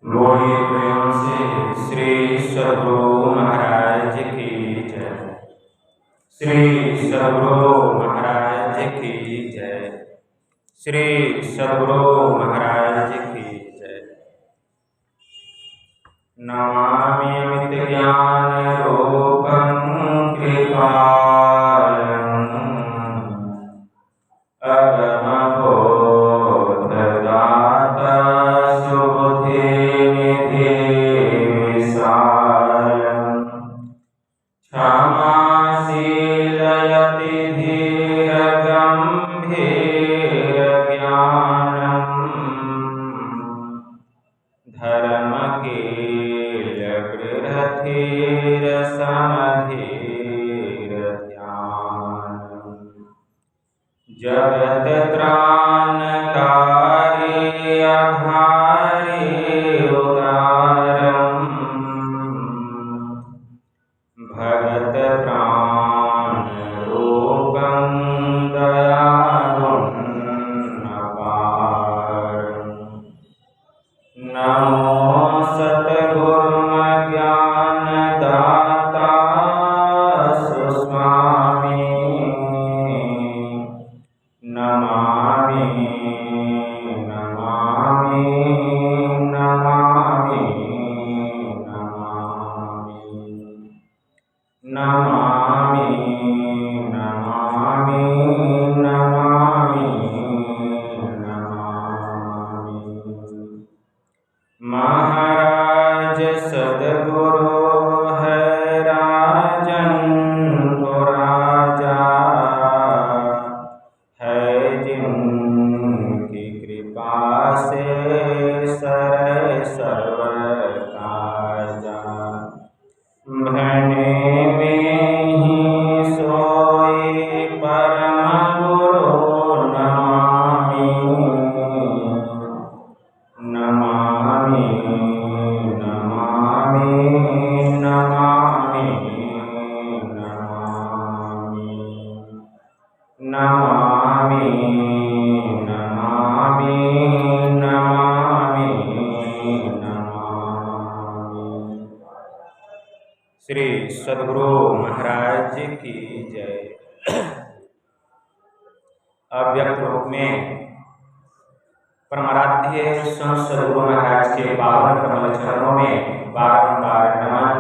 बोलिए प्रेम से श्री सद्गुरु महाराज की जय। श्री सद्गुरु महाराज की जय। श्री सद्गुरु महाराज की जय। नमामि अमित ज्ञान रूपं कृपालम् अगम बोधदाता सुबुद्धिनिधि विशालम् क्षमाशीलयति धीर गम्भीर ज्ञानम् धर्मकील गृहधीर समधीर ध्यानम् जगत त्राणकारी आधारी उदारम् भगत प्राण रूपं दयालुं अपारम्। नमो सद्गुरुज्ञानदाता सुस्वामी नमामि नमामि नमामि नमामि नमामि नमामि नमामि नमामि। महाराज सद्गुरु है राजन को राजा है जिनकी कृपा से सरे सर्व काजा। भने में ही सोई परम गुरु नमामि नमामि नमामि नमामि नमामि नमामि नमामि नमामि। श्री सद्गुरु महाराज की जय। अव्यक्त रूप में परमाराध्य संत सद्गुरु महाराज के पावन कमल चरणों में बारंबार नमन।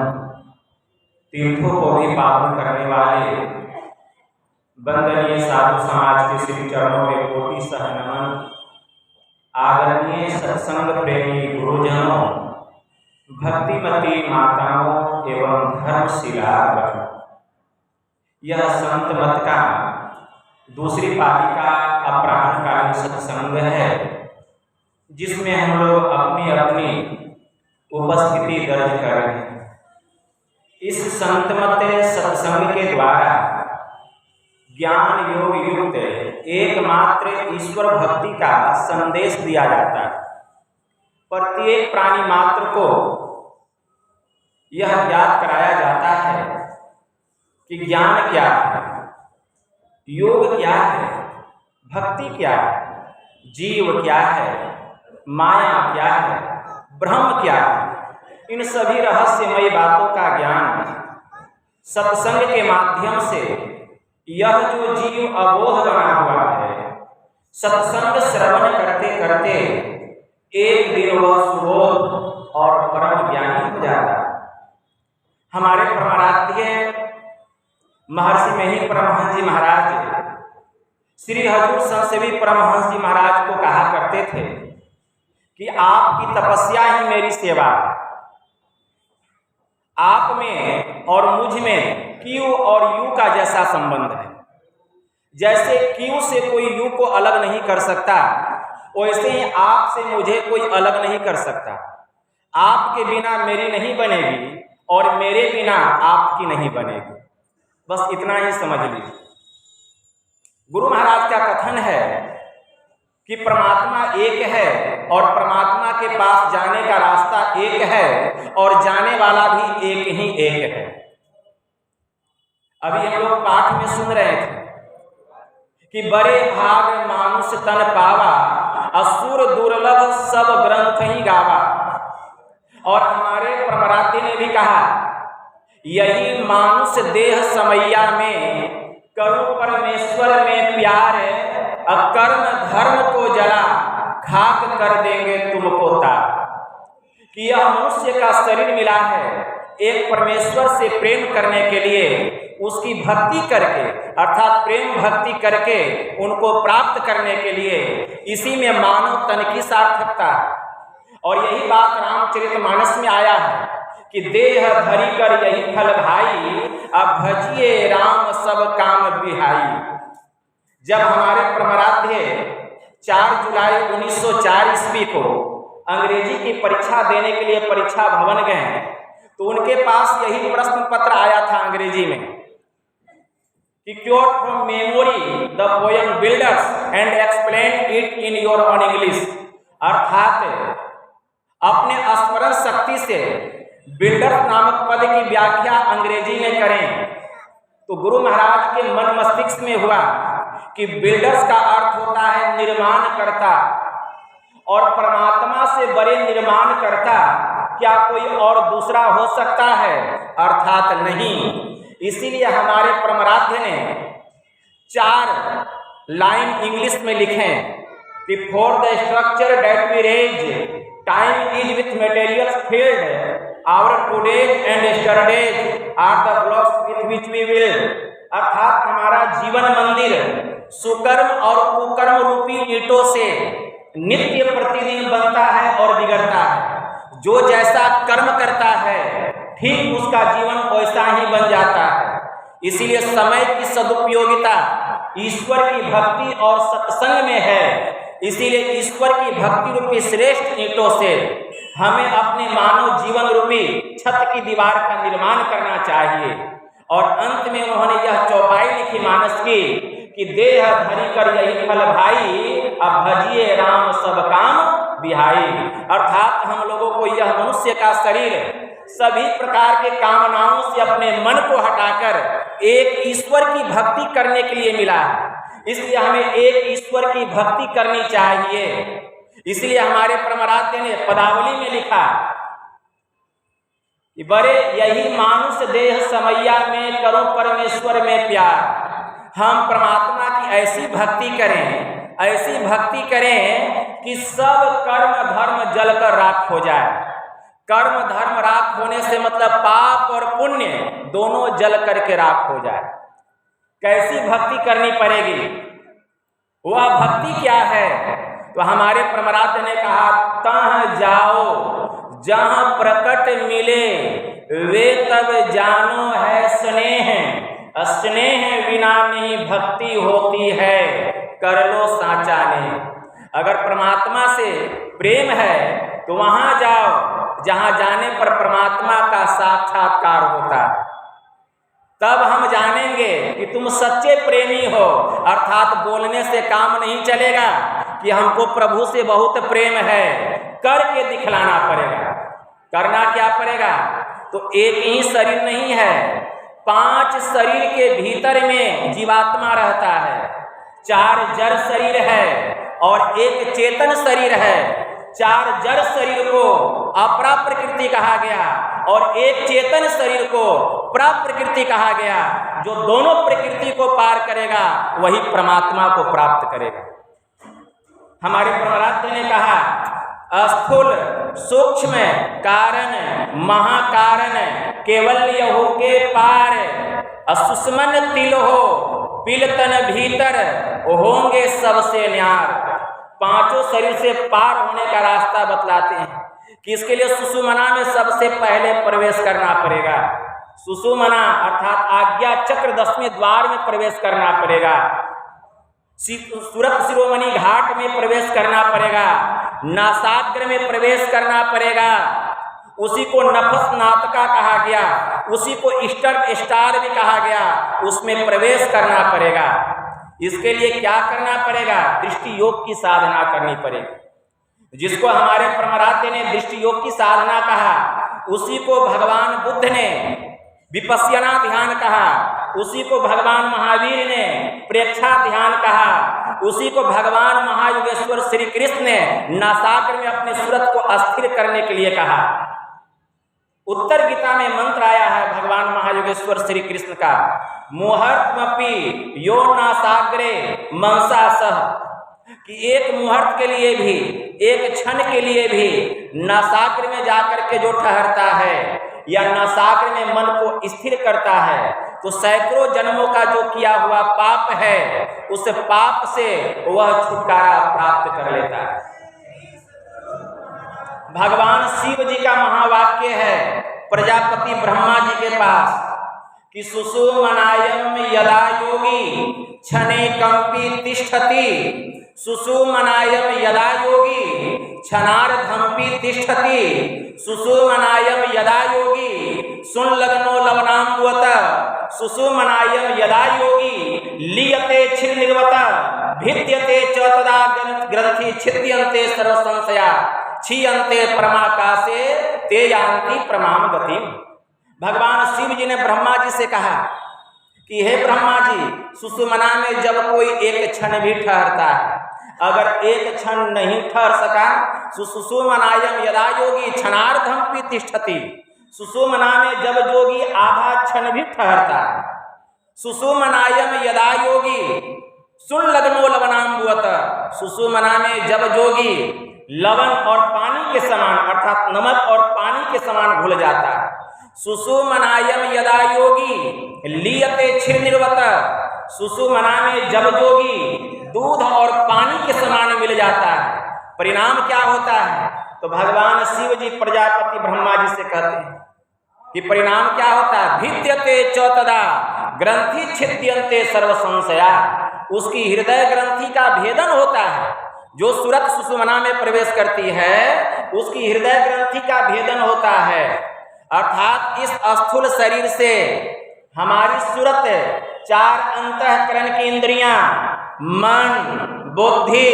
तीर्थों को भी पावन करने वाले वंदनीय साधु समाज के श्री चरणों में कोटि सह नमन। आदरणीय सत्संग प्रेमी गुरुजनों, भक्तिमती माताओं एवं धर्मशिला बहनों, यह संत मत का दूसरी पाली का अपराह्नकालीन सत्संग है, जिसमें हम लोग अपनी अपनी उपस्थिति दर्ज कर रहे हैं। इस संतमत सत्संग के द्वारा ज्ञान योग युक्त एकमात्र ईश्वर भक्ति का संदेश दिया जाता है। प्रत्येक प्राणी मात्र को यह ज्ञात कराया जाता है कि ज्ञान क्या है, योग क्या है, भक्ति क्या है, जीव क्या है, माया क्या है, ब्रह्म क्या है। इन सभी रहस्यमयी बातों का ज्ञान सत्संग के माध्यम से यह जो जीव अबोध बना हुआ है, सत्संग श्रवण करते करते एक दिन वह सुबोध और परम ज्ञानी हो जाता है। हमारे परमाराध्य महर्षि में ही परमहंस जी महाराज श्री हजूर संतसेवी परमहंस जी महाराज को कहा करते थे कि आपकी तपस्या ही मेरी सेवा है। आप में और मुझ में क्यू और यू का जैसा संबंध है। जैसे क्यू से कोई यू को अलग नहीं कर सकता, वैसे ही आपसे मुझे कोई अलग नहीं कर सकता। आपके बिना मेरी नहीं बनेगी और मेरे बिना आपकी नहीं बनेगी। बस इतना ही समझ लीजिए। गुरु महाराज का कथन है कि परमात्मा एक है और परमात्मा के पास जाने का रास्ता एक है और जाने वाला भी एक ही एक है। अभी हम लोग पाठ में सुन रहे थे कि बड़े भाग मानुष तन पावा, असुर दुर्लभ सब ग्रंथ ही गावा। और हमारे परमराध्य ने भी कहा, यही मानुष देह समैया में करो परमेश्वर में प्यार, अकर्म धर्म को जला खाक कर देंगे तुमको तार। कि यह मनुष्य का शरीर मिला है एक परमेश्वर से प्रेम करने के लिए, उसकी भक्ति करके अर्थात प्रेम भक्ति करके उनको प्राप्त करने के लिए, इसी में मानव तन की सार्थकता। और यही बात रामचरितमानस में आया है कि देह धरी कर यही फल भाई, अब भजिए राम सब काम बिहाई। जब हमारे परमराध्य 4 जुलाई 1904 ईस्वी को अंग्रेजी की परीक्षा देने के लिए परीक्षा भवन गए तो उनके पास यही प्रश्न पत्र आया था अंग्रेजी में कि quote from memory the poem builders and explain it in your own English. अर्थात अपने स्मरण शक्ति से बिल्डर्स नामक पद की व्याख्या अंग्रेजी में करें। तो गुरु महाराज के मन मस्तिष्क में हुआ कि बिल्डर्स का अर्थ होता है निर्माण करता, और परमात्मा से बड़े निर्माण करता क्या कोई और दूसरा हो सकता है? अर्थात नहीं। इसीलिए हमारे परमराध्य ने 4 लाइन इंग्लिश में लिखे कि for the structure that we raise time is with materials filled, our todays and yesterdays are the blocks with which we build. अर्थात हमारा जीवन मंदिर सुकर्म और कुकर्म रूपी ईंटों से नित्य प्रतिदिन बनता है और बिगड़ता है। जो जैसा कर्म करता है ठीक उसका जीवन वैसा ही बन जाता है। इसीलिए समय की सदुपयोगिता ईश्वर की भक्ति और सत्संग में है। इसीलिए ईश्वर की भक्ति रूपी श्रेष्ठ ईंटों से हमें अपने मानव जीवन रूपी छत की दीवार का निर्माण करना चाहिए। और अंत में उन्होंने यह चौपाई लिखी मानस की कि देह धरी कर यही फल भाई, अब भजिए राम सब काम बिहाई। अर्थात हम लोगों को यह मनुष्य का शरीर सभी प्रकार के कामनाओं से अपने मन को हटाकर एक ईश्वर की भक्ति करने के लिए मिला है। इसलिए हमें एक ईश्वर की भक्ति करनी चाहिए। इसलिए हमारे परमराध्य ने पदावली में लिखा कि बड़े यही मानुष देह समैया में करो परमेश्वर में प्यार। हम परमात्मा की ऐसी भक्ति करें कि सब कर्म धर्म जलकर राख हो जाए। कर्म धर्म राख होने से मतलब पाप और पुण्य दोनों जल करके राख हो जाए। कैसी भक्ति करनी पड़ेगी? वह भक्ति क्या है? तो हमारे परमराध्य ने कहा, तहाँ जाओ जहाँ प्रकट मिले वे तब जानो है स्नेह, स्नेह बिना नहीं भक्ति होती है, कर लो साचा ने। अगर परमात्मा से प्रेम है तो वहाँ जाओ जहाँ जाने पर परमात्मा का साक्षात्कार होता है। तब हम जानेंगे कि तुम सच्चे प्रेमी हो। अर्थात बोलने से काम नहीं चलेगा कि हमको प्रभु से बहुत प्रेम है, करके दिखलाना पड़ेगा। करना क्या पड़ेगा? तो एक ही शरीर नहीं है, 5 शरीर के भीतर में जीवात्मा रहता है। 4 जड़ शरीर है और एक चेतन शरीर है। 4 जड़ शरीर को अपरा प्रकृति कहा गया और एक चेतन शरीर को प्रकृति कहा गया। जो दोनों प्रकृति को पार करेगा वही परमात्मा को प्राप्त करेगा। हमारे प्रहलाद ने कहा, स्थूल सूक्ष्म कारण महाकारण केवल्य हो के पार, असुष्मन तिल हो पिलतन भीतर होंगे सबसे न्यार। 5 शरीर से पार होने का रास्ता बतलाते हैं कि इसके लिए सुषुमना में सबसे पहले प्रवेश करना पड़ेगा। सुषुमना अर्थात आज्ञा चक्र 10वें द्वार में प्रवेश करना पड़ेगा। सूरत शिरोमणि घाट में प्रवेश करना पड़ेगा। नासाग्र में प्रवेश करना पड़ेगा। उसी को नफस नाटका कहा गया, उसी को ईस्टर स्टार भी कहा गया, उसमें प्रवेश करना पड़ेगा। इसके लिए क्या करना पड़ेगा? दृष्टि योग की साधना करनी पड़ेगी, जिसको हमारे परमराध्य ने दृष्टि योग की साधना कहा। उसी को भगवान बुद्ध ने विपश्यना ध्यान कहा, उसी को भगवान महावीर ने प्रेक्षा ध्यान कहा, उसी को भगवान महायोगेश्वर श्री कृष्ण ने नासाग्र में अपने सूरत को अस्थिर करने के लिए कहा। उत्तर गीता में मंत्र आया है भगवान महायोगेश्वर श्री कृष्ण का, मुहूर्तमपि यो नासाग्रे मनसा सह, कि एक मुहूर्त के लिए भी, एक क्षण के लिए भी नासाग्र में जाकर के जो ठहरता है या नासाग्र में मन को स्थिर करता है तो सैकड़ों जन्मों का जो किया हुआ पाप है उस पाप से वह छुटकारा प्राप्त कर लेता है। भगवान शिव जी का महावाक्य है प्रजापति ब्रह्मा जी के पास कि सुषुम्नायं यदा योगी क्षणे कंपि तिष्ठति, सुषुम्नायं यदा योगी क्षणार्धमपि तिष्ठति, सुषुम्नायं यदा योगी सुनलग्नो लवनाम्बुवत, सुषुम्नायं यदा योगी लीयते छिन्निर्वत, भिद्यते च तदा ग्रंथि छिद्यन्ते सर्व संशया, क्षीयन्ते परमाकाशे ते यान्ति परमाम गतिम्। भगवान शिव जी ने ब्रह्मा जी से कहा कि हे ब्रह्मा जी, सुषुम्ना में जब कोई एक क्षण भी ठहरता है, अगर एक क्षण नहीं ठहर सका, सुषुम्नायं यदा योगी क्षणार्धमपि तिष्ठति, सुषुम्ना में जब योगी आधा क्षण भी ठहरता है, सुषुम्नायं यदा योगी सुनलग्नो लवनाम्बुवत, सुषुम्ना में जब योगी लवण और पानी के समान अर्थात नमक और पानी के समान घुल जाता है, सुषुम्नायं यदा योगी लीयते छिन्निर्वत, सुषुम्ना में जब योगी दूध और पानी के समान मिल जाता है, परिणाम क्या होता है? तो भगवान शिव जी प्रजापति ब्रह्मा जी से कहते हैं कि परिणाम क्या होता है? भिद्यते च तदा ग्रंथि छिद्यन्ते सर्व संशया, उसकी हृदय ग्रंथि का भेदन होता है। जो सूरत सुषुम्ना में प्रवेश करती है उसकी हृदय ग्रंथि का भेदन होता है, अर्थात इस स्थूल शरीर से हमारी सूरत चार अंतःकरण की इंद्रियां मन, बुद्धि,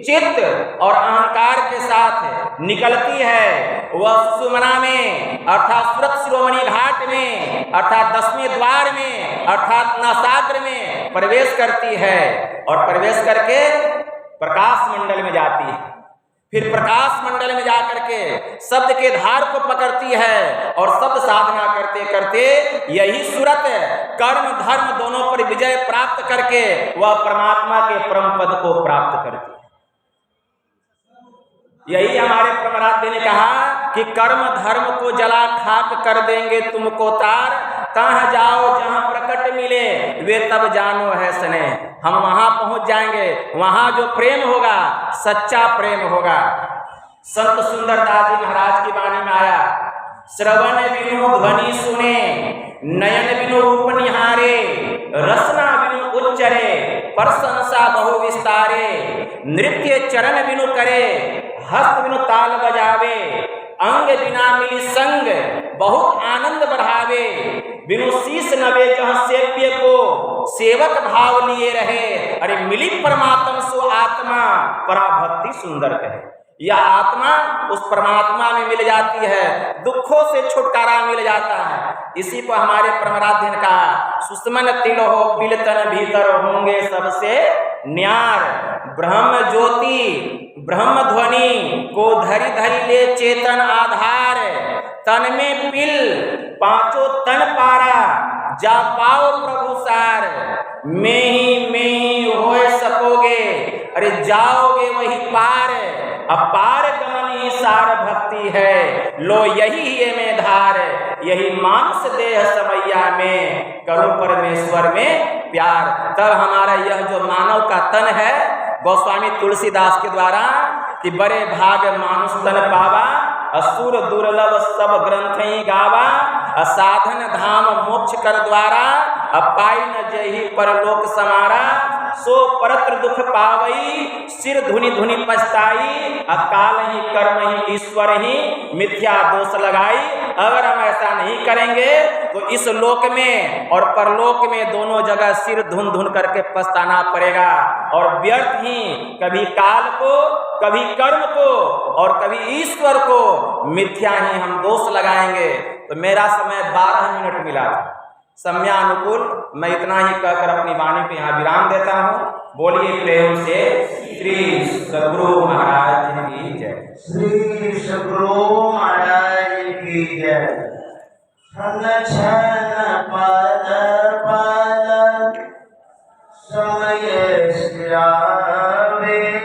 चित्त और अहंकार के साथ निकलती है। वह सुषुम्ना में अर्थात सूरत शिरोमणि घाट में अर्थात 10वें द्वार में अर्थात नासाग्र में प्रवेश करती है और प्रवेश करके प्रकाश मंडल में जाती है। फिर प्रकाश मंडल में जाकर के शब्द के धार को पकड़ती है और शब्द साधना करते करते यही सूरत कर्म धर्म दोनों पर विजय प्राप्त करके वह परमात्मा के परम पद को प्राप्त करती है। यही हमारे प्रमराध्य ने कहा कि कर्म धर्म को जला खाक कर देंगे तुमको तार, कहाँ जाओ जहाँ प्रकट मिले वे तब जानो है स्नेह। हम वहां पहुंच जाएंगे, वहां जो प्रेम होगा सच्चा प्रेम होगा। संत सुंदरदास जी महाराज की वाणी में आया, श्रवण बिनु ध्वनि सुने, नयन बिनु रूप निहारे, रसना बिनु उच्चरे, प्रशंसा बहु विस्तारे, नृत्य चरण बिनु करे, हस्त बिनु ताल बजावे, अंग बिना मिली संग बहुत आनंद बढ़ावे, बिनु शीस नवे जहाँ सेव्य को सेवक भाव लिए रहे। अरे मिली परमात्मा सो आत्मा पराभक्ति सुंदर कहे। यह आत्मा उस परमात्मा में मिल जाती है, दुखों से छुटकारा मिल जाता है। इसी को हमारे परमराध्य ने कहा, सुषमन तिलहो पिलतन भीतर होंगे सबसे न्यार, ब्रह्म ज्योति ब्रह्म ध्वनि को धरी धरी ले चेतन आधार, तन में पिल पांचों तन पारा, जा पाओ प्रभु सार, में ही हो सकोगे, अरे जाओगे वही पार, अपार गमन ही सार भक्ति है, लो यही है में धार, यही मानस देह समैया में करो परमेश्वर में प्यार। तब हमारा यह जो मानव का तन है, गोस्वामी तुलसीदास के द्वारा कि बड़े भाग मानुष तन पावा, असुर दुर्लभ सब ग्रंथ ही गावा, असाधन धाम मोक्ष कर द्वारा, अपाई न जही परलोक समारा, सो परत्र दुख पावई, सिर धुनि धुनि पछताई, अकाल ही कर्म ही ईश्वर ही मिथ्या दोष लगाई। अगर हम ऐसा नहीं करेंगे तो इस लोक में और परलोक में दोनों जगह सिर धुन धुन करके पछताना पड़ेगा और व्यर्थ ही कभी काल को, कभी कर्म को और कभी ईश्वर को मिथ्या ही हम दोष लगाएंगे। तो मेरा समय 12 मिनट मिला था समयानुकूल, मैं इतना ही कहकर अपनी वाणी पे यहाँ विराम देता हूँ। बोलिए प्रेम से श्री सद्गुरु महाराज की जय। श्री सद्गुरु महाराज की जय छन छन पल पल समय श्रावे